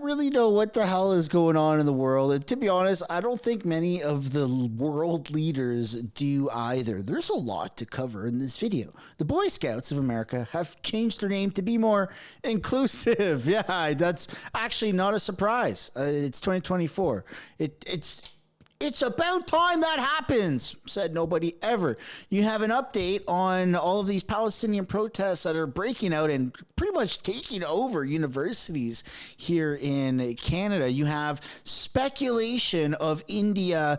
really know what the hell is going on in the world. And to be honest, I don't think many of the world leaders do either. There's a lot to cover in this video. The Boy Scouts of America have changed their name to be more inclusive. Yeah, that's actually not a surprise. It's 2024. It's about time that happens, said nobody ever. You have an update on all of these Palestinian protests that are breaking out and pretty much taking over universities here in Canada. You have speculation of India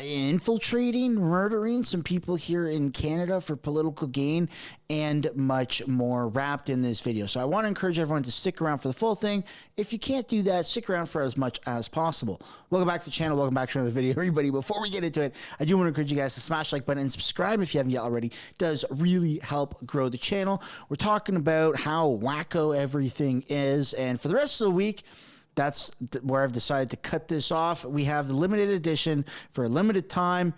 infiltrating, murdering some people here in Canada for political gain, and much more wrapped in this video. So I want to encourage everyone to stick around for the full thing. If you can't do that, stick around for as much as possible. Welcome back to the channel. Welcome back to another video, everybody. Before we get into it, I do want to encourage you guys to smash the like button and subscribe if you haven't yet already. It does really help grow the channel. We're talking about how wacko everything is, and for the rest of the week, that's where I've decided to cut this off. We have the limited edition for a limited time.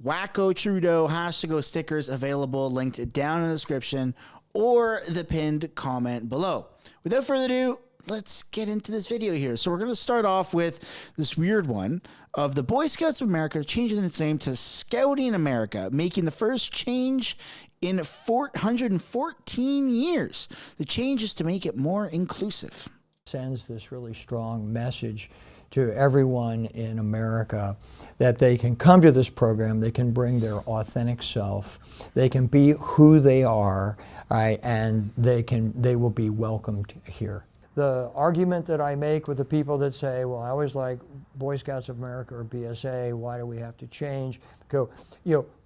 Wacko Trudeau has to go stickers available, linked down in the description or the pinned comment below. Without further ado, let's get into this video here. So we're going to start off with this weird one of the Boy Scouts of America changing its name to Scouting America, making the first change in 414 years. The change is to make it more inclusive. Sends this really strong message to everyone in America that they can come to this program, they can bring their authentic self, they can be who they are, right, and they will be welcomed here. The argument that I make with the people that say, well, I always like Boy Scouts of America or BSA, why do we have to change? Go,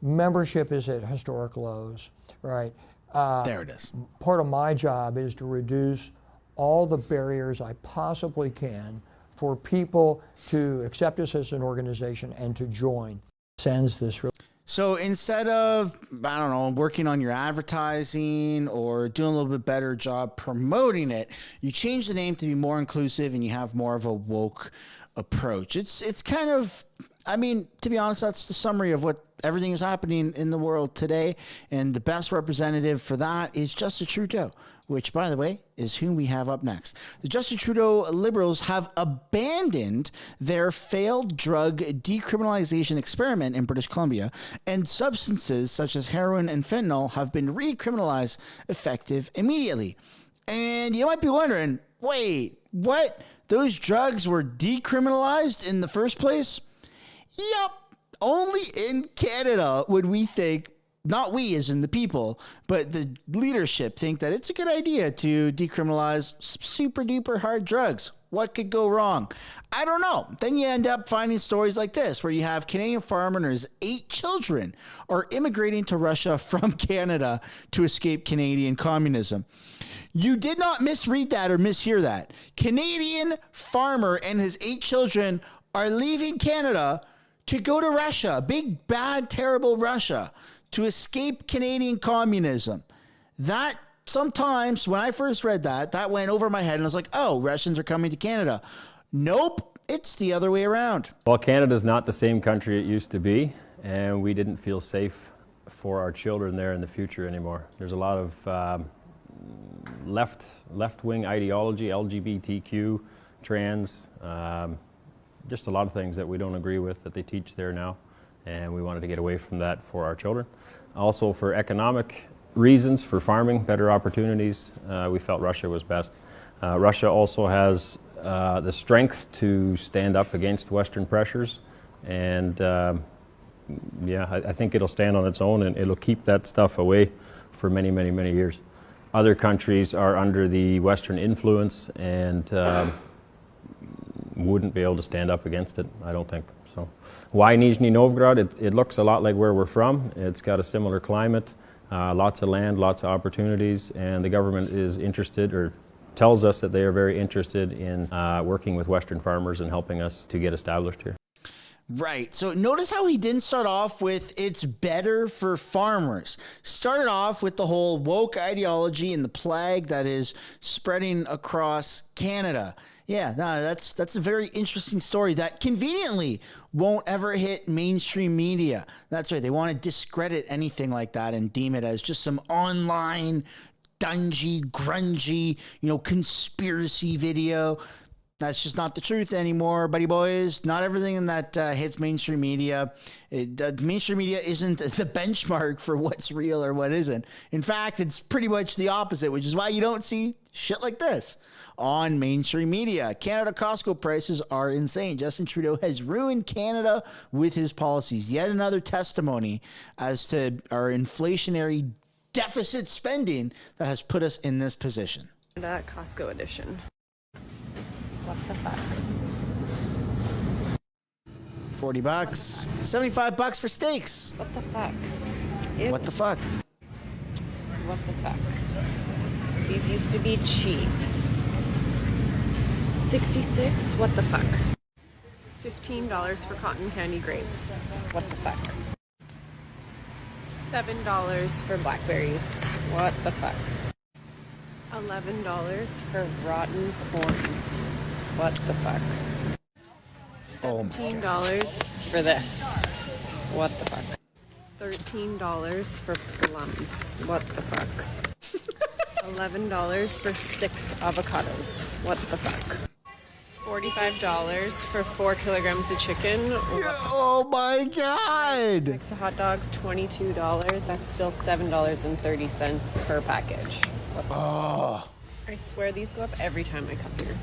membership is at historic lows, right? There it is. Part of my job is to reduce all the barriers I possibly can for people to accept us as an organization and to join. Sends this. So instead of, I don't know, working on your advertising or doing a little bit better job promoting it, you change the name to be more inclusive and you have more of a woke approach. It's kind of, I mean, to be honest, that's the summary of what everything is happening in the world today. And the best representative for that is Justin Trudeau, which, by the way, is whom we have up next. The Justin Trudeau Liberals have abandoned their failed drug decriminalization experiment in British Columbia, and substances such as heroin and fentanyl have been recriminalized effective immediately. And you might be wondering, wait, what? Those drugs were decriminalized in the first place? Yep. Only in Canada would we think, not we as in the people, but the leadership think that it's a good idea to decriminalize super duper hard drugs. What could go wrong? I don't know. Then you end up finding stories like this, where you have Canadian farmers, 8 children are immigrating to Russia from Canada to escape Canadian communism. You did not misread that or mishear that. Canadian farmer and his 8 children are leaving Canada to go to Russia, big, bad, terrible Russia, to escape Canadian communism. That sometimes, when I first read that, that went over my head and I was like, oh, Russians are coming to Canada. Nope, it's the other way around. Well, Canada's not the same country it used to be, and we didn't feel safe for our children there in the future anymore. There's a lot of left-wing ideology, LGBTQ, trans, just a lot of things that we don't agree with that they teach there now, and we wanted to get away from that for our children. Also for economic reasons, for farming, better opportunities, we felt Russia was best. Russia also has the strength to stand up against Western pressures, and yeah, I think it'll stand on its own and it'll keep that stuff away for many, many, many years. Other countries are under the Western influence and wouldn't be able to stand up against it, I don't think. So, why Nizhny Novgorod? It looks a lot like where we're from. It's got a similar climate, lots of land, lots of opportunities, and the government is interested, or tells us that they are very interested in working with Western farmers and helping us to get established here. Right. So notice how he didn't start off with it's better for farmers. Started off with the whole woke ideology and the plague that is spreading across Canada. Yeah, no, that's a very interesting story that conveniently won't ever hit mainstream media. That's right. They want to discredit anything like that and deem it as just some online, dungy, grungy, conspiracy video. That's just not the truth anymore, buddy boys. Not everything that hits mainstream media. Mainstream media isn't the benchmark for what's real or what isn't. In fact, it's pretty much the opposite, which is why you don't see shit like this on mainstream media. Canada Costco prices are insane. Justin Trudeau has ruined Canada with his policies. Yet another testimony as to our inflationary deficit spending that has put us in this position. That Costco edition. What the fuck? $40, $75 for steaks. What the fuck? Ew. What the fuck? What the fuck? These used to be cheap. 66? What the fuck? $15 for cotton candy grapes. What the fuck? $7 for blackberries. What the fuck? $11 for rotten corn. What the fuck? $17 for this. What the fuck? $13 for plums. What the fuck? $11 for 6 avocados. What the fuck? $45 for 4 kilograms of chicken. Oh my God! Mix of hot dogs, $22. That's still $7.30 per package. What the fuck? I swear these go up every time I come here.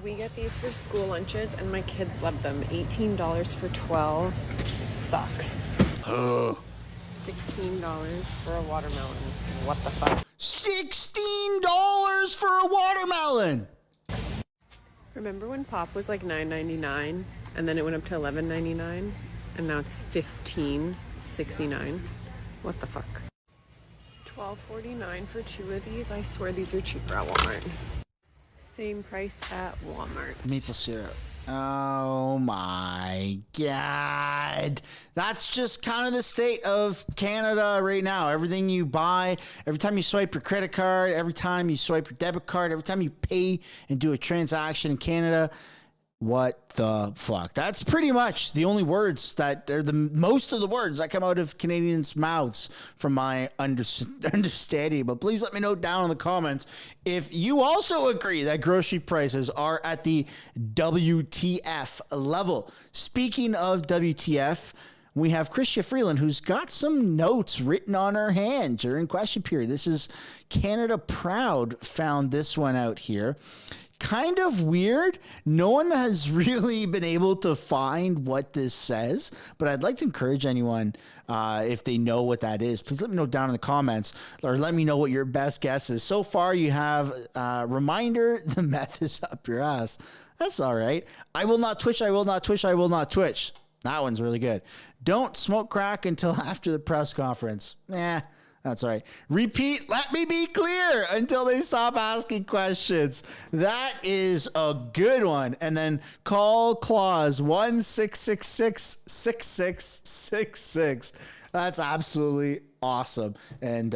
We get these for school lunches, and my kids love them. $18 for 12 sucks. $16 for a watermelon. What the fuck? $16 for a watermelon! Remember when pop was like $9.99, and then it went up to $11.99, and now it's $15.69? What the fuck? $12.49 for 2 of these. I swear these are cheaper at Walmart. Same price at Walmart. Maple syrup. Oh my God. That's just kind of the state of Canada right now. Everything you buy, every time you swipe your credit card, every time you swipe your debit card, every time you pay and do a transaction in Canada, what the fuck? That's pretty much the only words that are the most of the words that come out of Canadians' mouths from my understanding. But please let me know down in the comments if you also agree that grocery prices are at the WTF level. Speaking of WTF, we have Chrystia Freeland, who's got some notes written on her hand during question period. This is Canada Proud found this one out here. Kind of weird. No one has really been able to find what this says, but I'd like to encourage anyone, if they know what that is, please let me know down in the comments, or let me know what your best guess is. So far, you have reminder, the meth is up your ass. That's all right. I will not twitch. I will not twitch. I will not twitch. That one's really good. Don't smoke crack until after the press conference. That's all right. Repeat, let me be clear until they stop asking questions. That is a good one. And then call clause 16666666. That's absolutely awesome and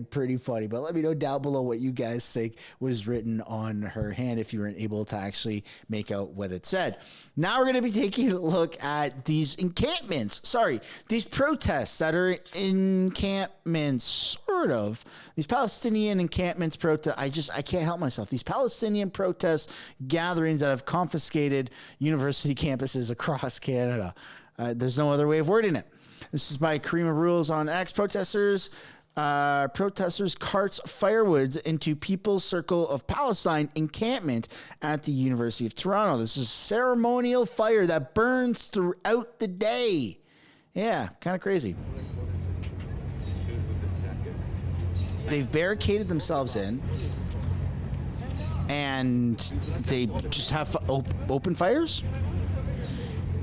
pretty funny. But let me know down below what you guys think was written on her hand if you weren't able to actually make out what it said. Now we're going to be taking a look at these these protests that are encampments, sort of. These Palestinian encampments I can't help myself. These Palestinian protest gatherings that have confiscated university campuses across Canada. There's no other way of wording it. This is by Karima Rules on X. Protesters carts firewoods into People's Circle of Palestine encampment at the University of Toronto. This is ceremonial fire that burns throughout the day. Yeah, kind of crazy. They've barricaded themselves in, and they just have open fires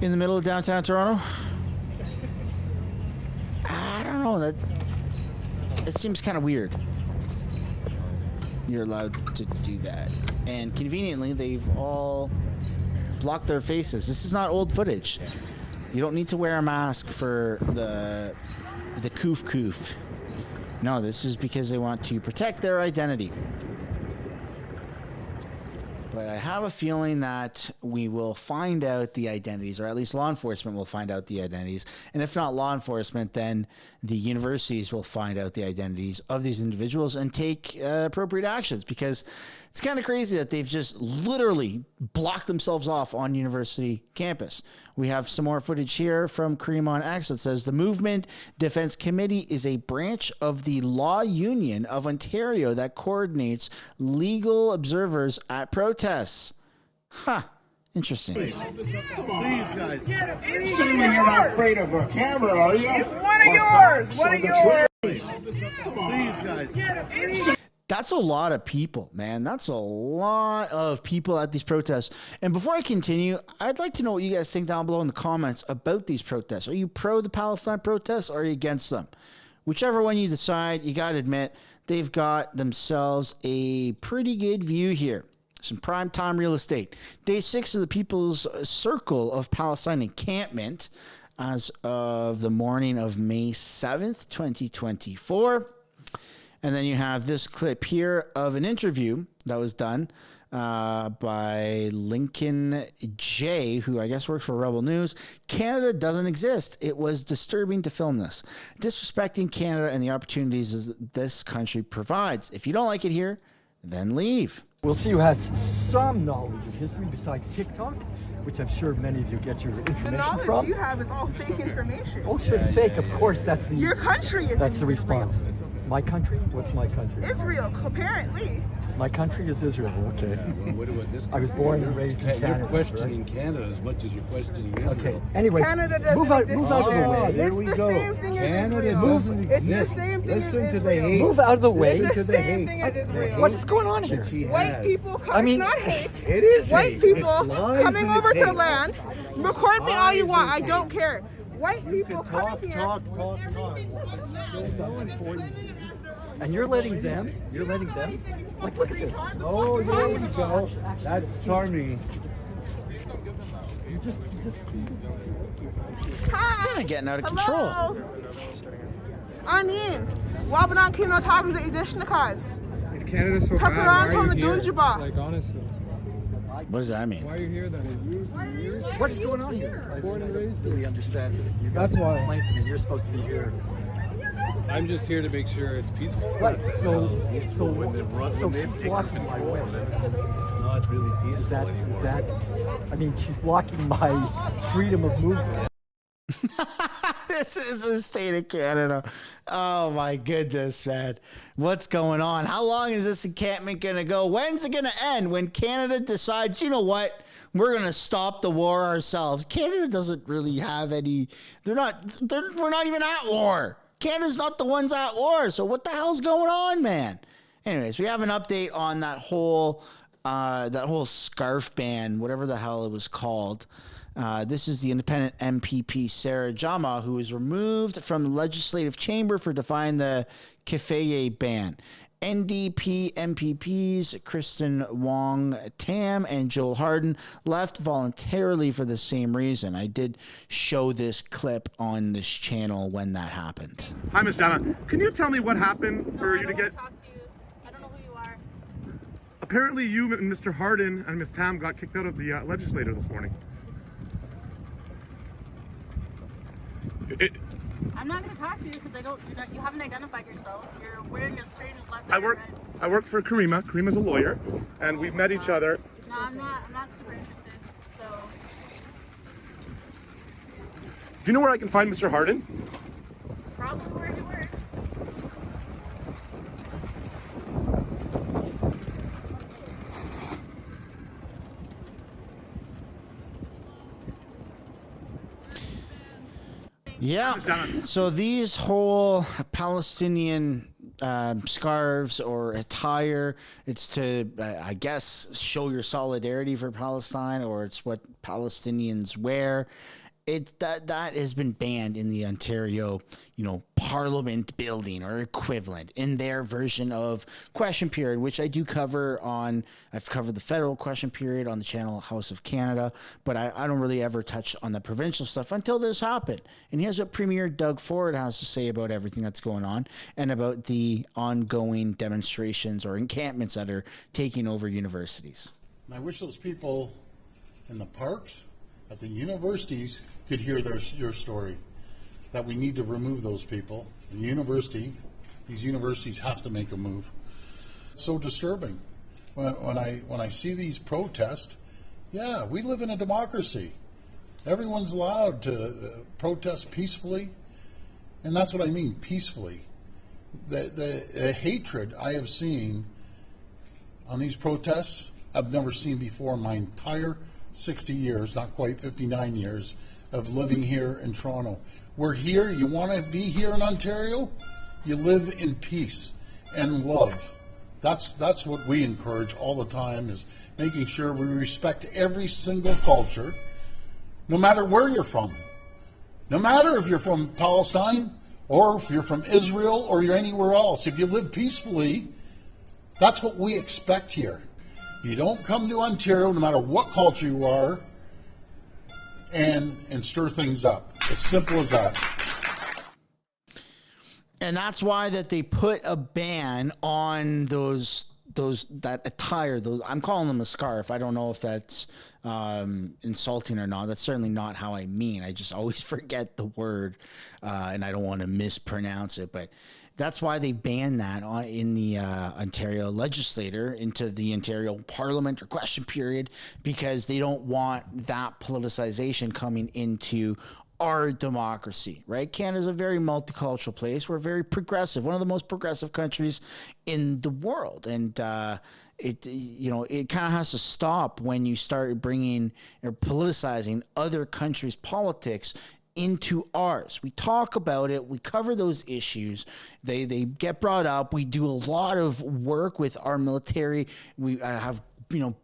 in the middle of downtown Toronto. I don't know, that seems kind of weird. You're allowed to do that. And conveniently, they've all blocked their faces. This is not old footage. You don't need to wear a mask for the coof. No, this is because they want to protect their identity. But I have a feeling that we will find out the identities, or at least law enforcement will find out the identities. And if not law enforcement, then the universities will find out the identities of these individuals and take appropriate actions, because It's kind of crazy that they've just literally blocked themselves off on university campus. We have some more footage here from Kareem on X that says the Movement Defense Committee is a branch of the Law Union of Ontario that coordinates legal observers at protests. Huh. Interesting. Please, guys. Assuming you're not afraid of a camera, are you? It's one of yours. One of yours. Please, guys. That's a lot of people, man. That's a lot of people at these protests. And before I continue, I'd like to know what you guys think down below in the comments about these protests. Are you pro the Palestine protests or are you against them? Whichever one you decide, you got to admit, they've got themselves a pretty good view here. Some primetime real estate. Day 6 of the People's Circle of Palestine encampment as of the morning of May 7th, 2024. And then you have this clip here of an interview that was done by Lincoln J., who I guess works for Rebel News. Canada doesn't exist. It was disturbing to film this. Disrespecting Canada and the opportunities this country provides. If you don't like it here, then leave. We'll see who has some knowledge of history besides TikTok, which I'm sure many of you get your information the knowledge from. You have is all fake information. Oh, so it's fake. Of course, that's the your country is. That's the response. My country? What's my country? Israel, apparently. My country is Israel. Okay. Well, what about this? I was born and raised in Canada. You're questioning Canada as much as you're questioning Israel. Okay. Anyway, Canada doesn't move out exist. of the way. There It's we the go. same thing as Canada Israel. doesn't It's the exist. same thing Listen as to the Israel. hate. Move out of the way. It's the to the same hate. thing as Israel. What is going on here? White people come. I mean, it's not hate. It is White hate. people It's lies coming and over it's to hate. land. Record me all you Lies want. I and don't hate. care. White people Talk. coming here. And you're letting them? Like, look at this. Oh, there we go. That's charming. You just Hi. It's kind of getting out of control. Hello. Anin. Wabanan kino tabi za idishnakas. If Canada's so bad, Tucker why on are to you the here? Dunjaba. Like, honestly, What does that mean? why are you here then? What is going on here? I Born and raised really understand it. You guys That's why. explain to me. You're supposed to be here. I'm just here to make sure it's peaceful. Right. So she's blocking my way. It's not really peaceful Is that? I mean, she's blocking my freedom of movement. This is the state of Canada. Oh my goodness, man. What's going on? How long is this encampment going to go? When's it going to end? When Canada decides, you know what? We're going to stop the war ourselves. Canada doesn't really have any, we're not even at war. Canada's not the ones at war. So what the hell's going on, man? Anyways, we have an update on that whole scarf ban, whatever the hell it was called. This is the independent MPP Sarah Jama, who was removed from the legislative chamber for defying the keffiyeh ban. NDP MPPs Kristen Wong Tam and Joel Harden left voluntarily for the same reason. I did show this clip on this channel when that happened. Hi, Ms. Jama. Can you tell me what happened for you to get... I don't know who you are. Apparently you and Mr. Harden and Ms. Tam got kicked out of the legislature this morning. I'm not going to talk to you because you haven't identified yourself. You're wearing a strange left. I work for Karima. Karima's a lawyer, and we've met each other. No, I'm not super interested. So. Do you know where I can find Mr. Harden? Probably where he works. Yeah. So these whole Palestinian scarves or attire, it's to, I guess, show your solidarity for Palestine, or it's what Palestinians wear. It's that has been banned in the Ontario, Parliament building or equivalent in their version of question period, which I do cover on. I've covered the federal question period on the channel House of Canada, but I don't really ever touch on the provincial stuff until this happened. And here's what Premier Doug Ford has to say about everything that's going on and about the ongoing demonstrations or encampments that are taking over universities. And I wish those people in the parks at the universities could hear your story, that we need to remove those people. These universities have to make a move. It's so disturbing when I see these protests, yeah, we live in a democracy. Everyone's allowed to protest peacefully, and that's what I mean, peacefully. The hatred I have seen on these protests, I've never seen before in my entire 60 years, not quite 59 years, of living here in Toronto. We're here, you want to be here in Ontario, you live in peace and love. That's what we encourage all the time, is making sure we respect every single culture, no matter where you're from. No matter if you're from Palestine, or if you're from Israel, or you're anywhere else. If you live peacefully, that's what we expect here. You don't come to Ontario, no matter what culture you are, and stir things up. As simple as that. And that's why that they put a ban on that attire. Those, I'm calling them a scarf. I don't know if that's insulting or not. That's certainly not how I mean. I just always forget the word, and I don't want to mispronounce it. But that's why they banned that in the Ontario legislature, into the Ontario Parliament or question period, because they don't want that politicization coming into our democracy, right? Canada's a very multicultural place. We're very progressive, one of the most progressive countries in the world. And it kind of has to stop when you start bringing or politicizing other countries' politics into ours. We talk about it. We cover those issues. They get brought up. We do a lot of work with our military. We have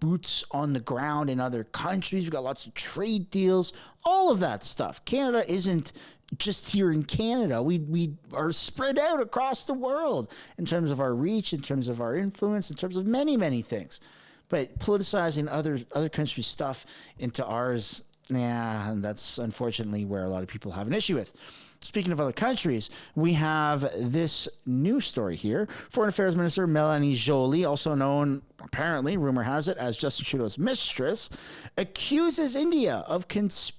boots on the ground in other countries. We've got lots of trade deals, all of that stuff. Canada isn't just here in Canada. We are spread out across the world in terms of our reach, in terms of our influence, in terms of many, many things. But politicizing other countries' stuff into ours, that's unfortunately where a lot of people have an issue with. Speaking of other countries, we have this news story here. Foreign Affairs Minister Mélanie Joly, also known, apparently, rumor has it, as Justin Trudeau's mistress, accuses India of conspiracy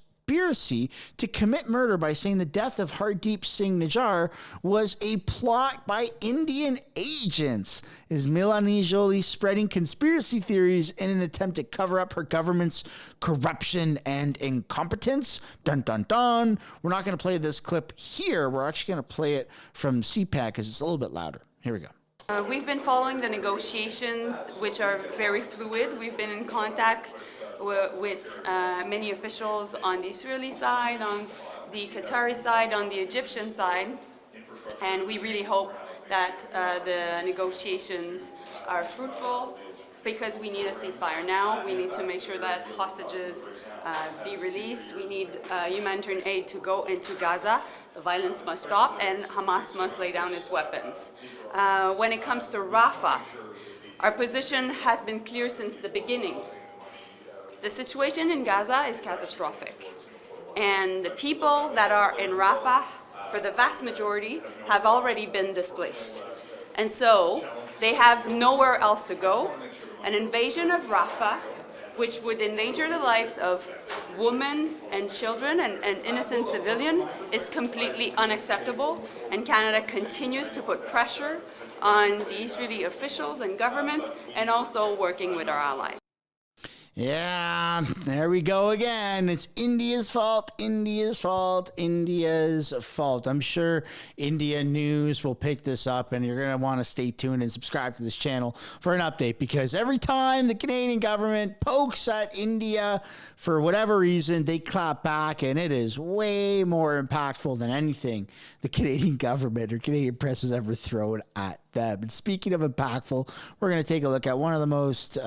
to commit murder by saying the death of Hardeep Singh Nijjar was a plot by Indian agents. Is Mélanie Joly spreading conspiracy theories in an attempt to cover up her government's corruption and incompetence? Dun, dun, dun. We're not going to play this clip here. We're actually going to play it from CPAC because it's a little bit louder. Here we go. We've been following the negotiations, which are very fluid. We've been in contact with many officials on the Israeli side, on the Qatari side, on the Egyptian side, and we really hope that the negotiations are fruitful, because we need a ceasefire now. We need to make sure that hostages be released. We need humanitarian aid to go into Gaza. The violence must stop, and Hamas must lay down its weapons. When it comes to Rafah, our position has been clear since the beginning. The situation in Gaza is catastrophic, and the people that are in Rafah, for the vast majority, have already been displaced. And so they have nowhere else to go. An invasion of Rafah, which would endanger the lives of women and children and innocent civilians, is completely unacceptable, and Canada continues to put pressure on the Israeli officials and government, and also working with our allies. Yeah, there we go again. It's India's fault, India's fault, India's fault. I'm sure India News will pick this up, and you're going to want to stay tuned and subscribe to this channel for an update, because every time the Canadian government pokes at India for whatever reason, they clap back, and it is way more impactful than anything the Canadian government or Canadian press has ever thrown at them. And speaking of impactful, we're going to take a look at one of the most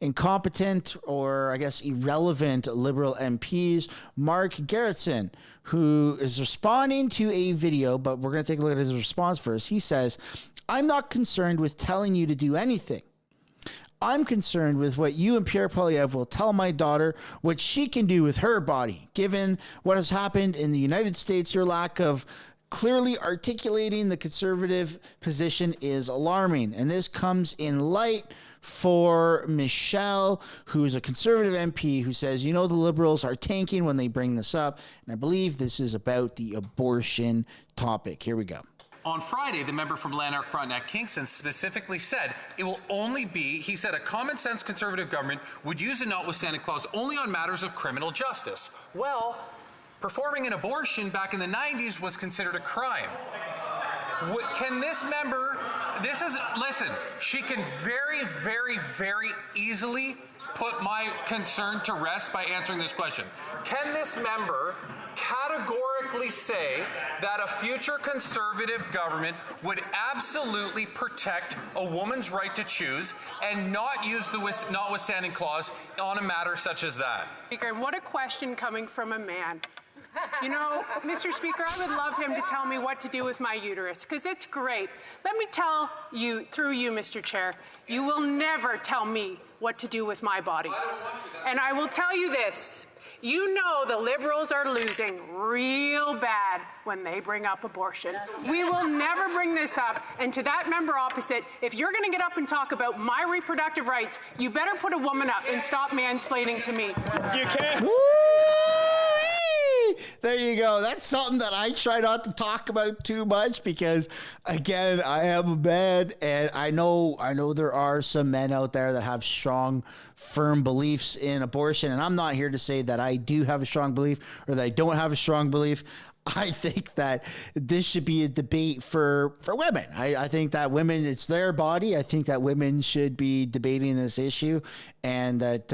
incompetent, or I guess irrelevant, Liberal MPs, Mark Gerritsen, who is responding to a video, but we're going to take a look at his response first. He says, "I'm not concerned with telling you to do anything. I'm concerned with what you and Pierre Poilievre will tell my daughter what she can do with her body. Given what has happened in the United States, your lack of clearly articulating the conservative position is alarming." And this comes in light for Michelle, who is a conservative MP, who says, the Liberals are tanking when they bring this up. And I believe this is about the abortion topic. Here we go. On Friday, the member from Lanark Frontenac Kingston specifically said it will only be, he said, a common sense conservative government would use a notwithstanding clause only on matters of criminal justice. Well, performing an abortion back in the 90s was considered a crime. Can this member, listen, she can very, very, very easily put my concern to rest by answering this question. Can this member categorically say that a future conservative government would absolutely protect a woman's right to choose and not use the notwithstanding clause on a matter such as that? Speaker, what a question coming from a man. You know, Mr. Speaker, I would love him to tell me what to do with my uterus, because it's great. Let me tell you, through you, Mr. Chair, you will never tell me what to do with my body. And I will tell you this. You know the Liberals are losing real bad when they bring up abortion. We will never bring this up. And to that member opposite, if you're going to get up and talk about my reproductive rights, you better put a woman up and stop mansplaining to me. You can't. There you go. That's something that I try not to talk about too much because, again, I am a man, and I know there are some men out there that have strong, firm beliefs in abortion, and I'm not here to say that I do have a strong belief or that I don't have a strong belief. I think that this should be a debate for women. I think that women, it's their body. I think that women should be debating this issue, and that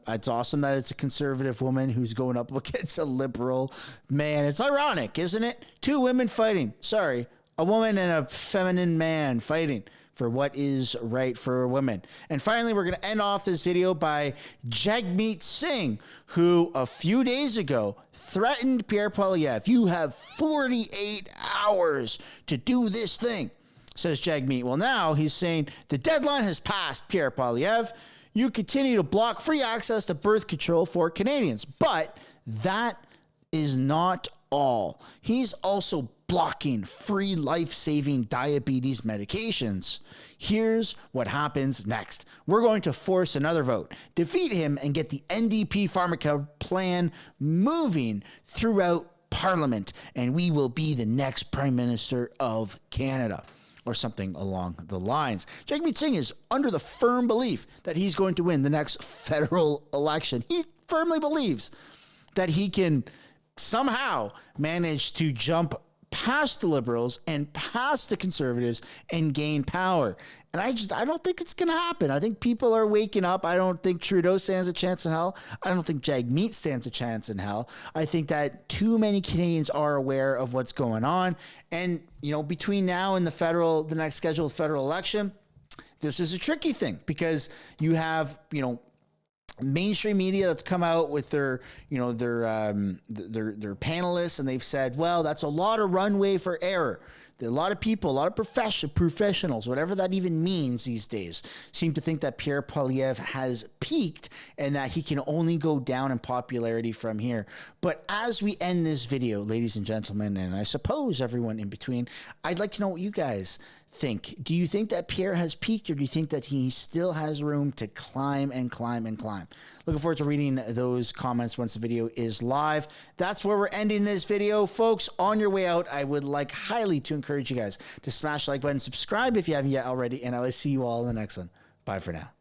it's awesome that it's a conservative woman who's going up against a liberal man. It's ironic, isn't it? Two women fighting. Sorry, a woman and a feminine man fighting for what is right for women. And finally, we're going to end off this video by Jagmeet Singh, who a few days ago threatened Pierre Poilievre. You have 48 hours to do this thing, says Jagmeet. Well, now he's saying the deadline has passed, Pierre Poilievre. You continue to block free access to birth control for Canadians. But that is not all. He's also blocking free life-saving diabetes medications. Here's what happens next. We're going to force another vote, defeat him, and get the NDP Pharmacare plan moving throughout Parliament, and we will be the next Prime Minister of Canada, or something along the lines. Jagmeet Singh is under the firm belief that he's going to win the next federal election. He firmly believes that he can somehow manage to jump past the Liberals and past the Conservatives and gain power. And I don't think it's going to happen. I think people are waking up. I don't think Trudeau stands a chance in hell. I don't think Jagmeet stands a chance in hell. I think that too many Canadians are aware of what's going on. And, you know, between now and the next scheduled federal election, this is a tricky thing because you have, you know, mainstream media that's come out with their panelists, and they've said, well, that's a lot of runway for error. A lot of people, a lot of professionals, whatever that even means these days, seem to think that Pierre Poilievre has peaked and that he can only go down in popularity from here. But as we end this video, ladies and gentlemen, and I suppose everyone in between, I'd like to know what you guys think. Do you think that Pierre has peaked, or do you think that he still has room to climb and climb and climb? Looking forward to reading those comments once the video is live. That's where we're ending this video, folks. On your way out, I would like highly to encourage you guys to smash the like button, subscribe if you haven't yet already, and I will see you all in the next one. Bye for now.